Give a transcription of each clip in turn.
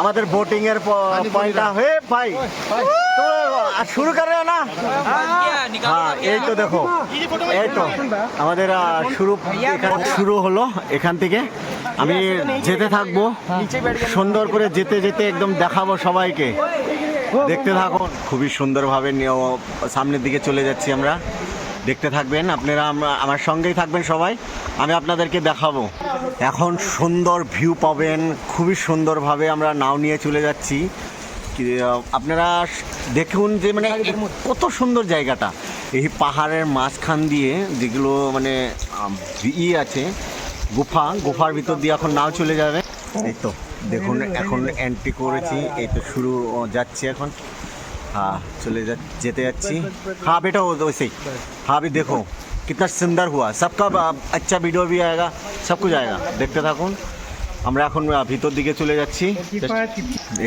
আমাদের বোটিং এর পয়েন্টটা হয়ে ভাই তো শুরু করে না। হ্যাঁ এই তো দেখো, এই তো আমাদের শুরু হলো এখান থেকে। আমি যেতে থাকবো, সুন্দর করে যেতে যেতে একদম দেখাবো সবাইকে, দেখতে থাকুন। খুবই সুন্দরভাবে সামনের দিকে চলে যাচ্ছি আমরা, দেখতে থাকবেন আপনারা, আমার সঙ্গেই থাকবেন সবাই, আমি আপনাদেরকে দেখাবো। এখন সুন্দর ভিউ পাবেন, খুবই সুন্দরভাবে আমরা নাও নিয়ে চলে যাচ্ছি। আপনারা দেখুন যে মানে কত সুন্দর জায়গাটা, এই পাহাড়ের মাঝখান দিয়ে যেগুলো মানে আছে গুফার ভিতর দিয়ে এখন নাও চলে যাবে। এই তো দেখুন এখন এন্ট্রি করেছি, এই তো শুরু যাচ্ছি এখন। हाँ चले जेते যাচ্ছি। हाँ बेटा वैसे ही। हाँ अभी देखो कितना सुंदर हुआ, सबका अच्छा वीडियो भी आएगा, सब कुछ आएगा, দেখতে থাকুন। আমরা এখন ভিতর দিকে চলে যাচ্ছি,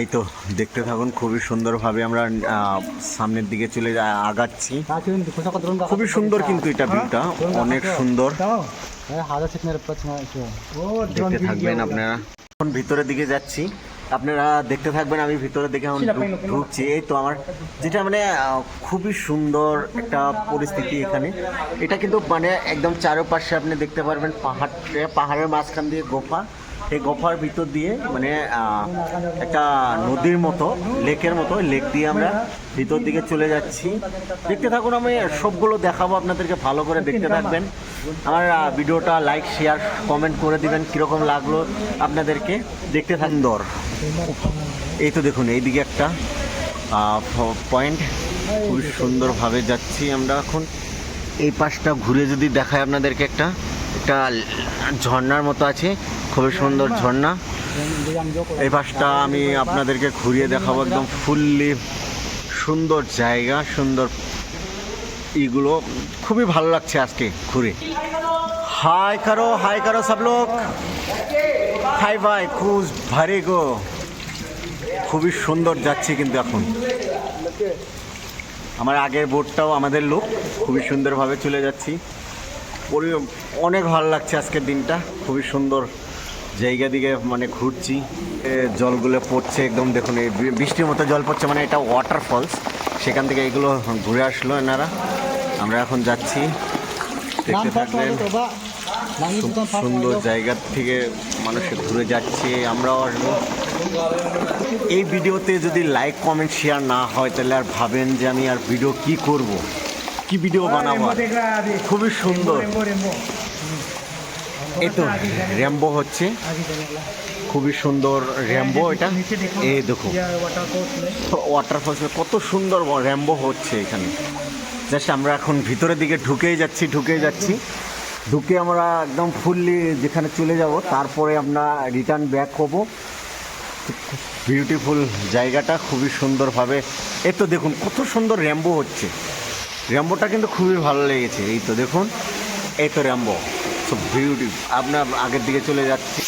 এই তো দেখতে থাকুন। খুবই সুন্দরভাবে আমরা সামনের দিকে চলে আগাচ্ছি। খুবই সুন্দর কিন্তু এটা ভিউটা অনেক সুন্দর, দেখতে থাকবেন আপনারা। এখন ভিতরের দিকে যাচ্ছি, আপনারা দেখতে থাকবেন। আমি ভিতরের দিকে এখন ঢুকছি। এই তো আমার যেটা মানে খুবই সুন্দর একটা পরিস্থিতি এখানে। এটা কিন্তু মানে একদম চারপাশে আপনি দেখতে পারবেন পাহাড়ের মাঝখান দিয়ে গোফা, এই গোফার ভিতর দিয়ে মানে একটা নদীর মতো, লেকের মতো, লেক দিয়ে আমরা ভিতর দিকে চলে যাচ্ছি। দেখতে থাকুন, আমি সবগুলো দেখাবো আপনাদেরকে, ভালো করে দেখতে থাকবেন। আমার ভিডিওটা লাইক শেয়ার কমেন্ট করে দিবেন কীরকম লাগলো আপনাদেরকে, দেখতে থাকুন। দর এই তো দেখুন এইদিকে একটা পয়েন্ট, খুবই সুন্দরভাবে যাচ্ছি আমরা এখন। এই পাশটা ঘুরে যদি দেখায় আপনাদেরকে, একটা ঝর্ণার মতো আছে, খুবই সুন্দর ঝর্ণা। এই পাশটা আমি আপনাদেরকে ঘুরিয়ে দেখাবো, একদম ফুললি সুন্দর জায়গা, সুন্দর এইগুলো খুবই ভালো লাগছে আজকে ঘুরে। হাই করো সব লোক, হাই ভাই, খুব ভারী গো, খুবই সুন্দর যাচ্ছি কিন্তু এখন। আমার আগের বোটটাও আমাদের লোক, খুবই সুন্দরভাবে চলে যাচ্ছি। অনেক ভালো লাগছে আজকের দিনটা, খুবই সুন্দর জায়গা দিকে মানে ঘুরছি। জলগুলো পড়ছে একদম, দেখুন এই বৃষ্টির মতো জল পড়ছে, মানে এটা ওয়াটারফলস, সেখান থেকে এগুলো ঘুরে আসলো এনারা। আমরা এখন যাচ্ছি, দেখতে থাকবেন। সুন্দর জায়গা থেকে মানুষ ঘুরে যাচ্ছে, আমরাও আসবো। এই ভিডিওতে যদি লাইক কমেন্ট শেয়ার না হয় তাহলে আর ভাবেন যে আমি আর ভিডিও কি করব, কি ভিডিও বানাবো। খুবই সুন্দর, এই তো র্যাম্বো হচ্ছে, খুবই সুন্দর র্যাম্বো এটা। এই দেখো ওয়াটারফলস কত সুন্দর র্যাম্বো হচ্ছে এখানে। জাস্ট আমরা এখন ভিতরের দিকে ঢুকে যাচ্ছি। ঢুকে আমরা একদম ফুললি যেখানে চলে যাব, তারপরে আমরা রিটার্ন ব্যাক হব। বিউটিফুল জায়গাটা খুবই সুন্দরভাবে। এই তো দেখুন কত সুন্দর র্যাম্বো হচ্ছে, র্যাম্বোটা কিন্তু খুবই ভালো লেগেছে। এই তো দেখুন, এই তো র্যাম্বো, সব বিউটি। আপনার আগের দিকে চলে যাচ্ছি,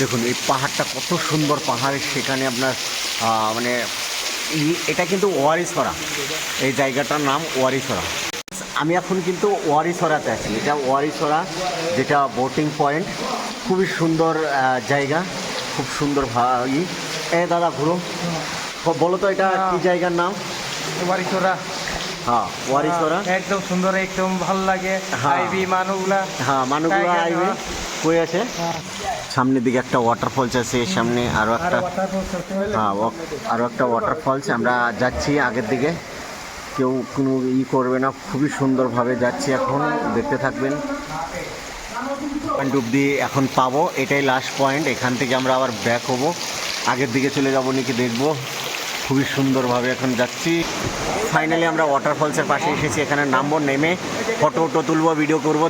দেখুন এই পাহাড়টা কত সুন্দর পাহাড়, সেখানে আপনার মানে এটা কিন্তু ওয়ারিছড়া, এই জায়গাটার নাম ওয়ারিছড়া। আমি এখন কিন্তু ওয়ারিছড়াতে আছি, এটা ওয়ারিছড়া যেটা বোটিং পয়েন্ট, খুবই সুন্দর জায়গা, খুব সুন্দর দাদা ঘুরো, বলো তো এটা কি জায়গার নাম? ওয়ারিছড়া। হ্যাঁ ওয়ারিছড়া, একদম সুন্দর, একদম ভালো লাগে। আইবি মানুগুলা, হ্যাঁ মানুগুলা আইবি কই আছে। সামনের দিকে একটা ওয়াটারফলস আছে, সামনে আরও একটা, হ্যাঁ আরও একটা ওয়াটারফলস। আমরা যাচ্ছি আগের দিকে, কেউ কোনো করবে না, খুবই সুন্দরভাবে যাচ্ছি এখন, দেখতে থাকবেন। পয়েন্ট অব্দি এখন পাবো, এটাই লাস্ট পয়েন্ট, এখান থেকে আমরা আবার ব্যাক হব, আগের দিকে চলে যাবো নাকি দেখবো। খুবই সুন্দরভাবে এখন যাচ্ছি। ফাইনালি আমরা ওয়াটারফলসের পাশে এসেছি, এখানে নামবো, নেমে ফটো তুলবো, ভিডিও করবো,